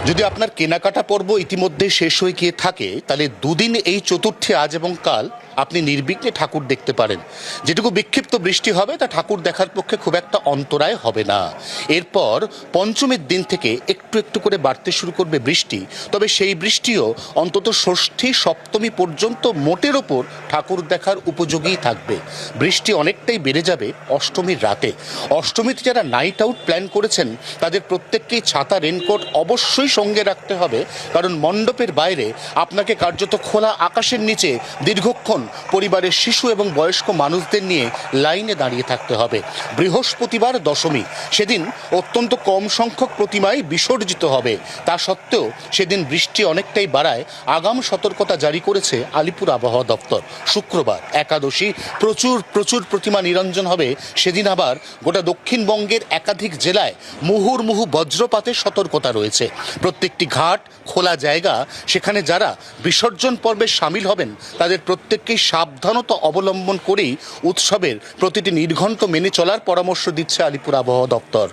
যদি আপনার কেনাকাটা পর্ব ইতিমধ্যে শেষ হয়ে গিয়ে থাকে তাহলে দুদিন এই চতুর্থী আজ এবং কাল আপনি নির্বিঘ্নে ঠাকুর দেখতে পারেন। যেটুকু বিক্ষিপ্ত বৃষ্টি হবে তা ঠাকুর দেখার পক্ষে খুব একটা অন্তরায় হবে না। এরপর পঞ্চমীর দিন থেকে একটু একটু করে বাড়তে শুরু করবে বৃষ্টি, তবে সেই বৃষ্টিও অন্তত ষষ্ঠী সপ্তমী পর্যন্ত মোটের ওপর ঠাকুর দেখার উপযোগী থাকবে। বৃষ্টি অনেকটাই বেড়ে যাবে অষ্টমীর রাতে। অষ্টমীতে যারা নাইট আউট প্ল্যান করেছেন তাদের প্রত্যেককেই ছাতা রেনকোট অবশ্যই সঙ্গে রাখতে হবে, কারণ মণ্ডপের বাইরে আপনাকে কার্যত খোলা আকাশের নিচে দীর্ঘক্ষণ পরিবারের শিশু এবং বয়স্ক মানুষদের নিয়ে লাইনে দাঁড়িয়ে থাকতে হবে। বৃহস্পতিবার দশমী, সেদিন অত্যন্ত কম সংখ্যক প্রতিমাই বিসর্জিত হবে। তা সত্ত্বেও সেদিন বৃষ্টি অনেকটাই বাড়ায় আগাম সতর্কতা জারি করেছে আলিপুর আবহাওয়া দপ্তর। শুক্রবার একাদশী, প্রচুর প্রতিমা নিরঞ্জন হবে। সেদিন আবার গোটা দক্ষিণবঙ্গের একাধিক জেলায় মুহুর্মুহু বজ্রপাতের সতর্কতা রয়েছে। প্রত্যেকটি ঘাট, খোলা জায়গা, সেখানে যারা বিসর্জন পর্বে সামিল হবেন তাদের প্রত্যেককেই সাবধানতা অবলম্বন করেই উৎসবের প্রতিটি নির্ঘণ্ট মেনে চলার পরামর্শ দিচ্ছে আলিপুর আবহাওয়া দপ্তর।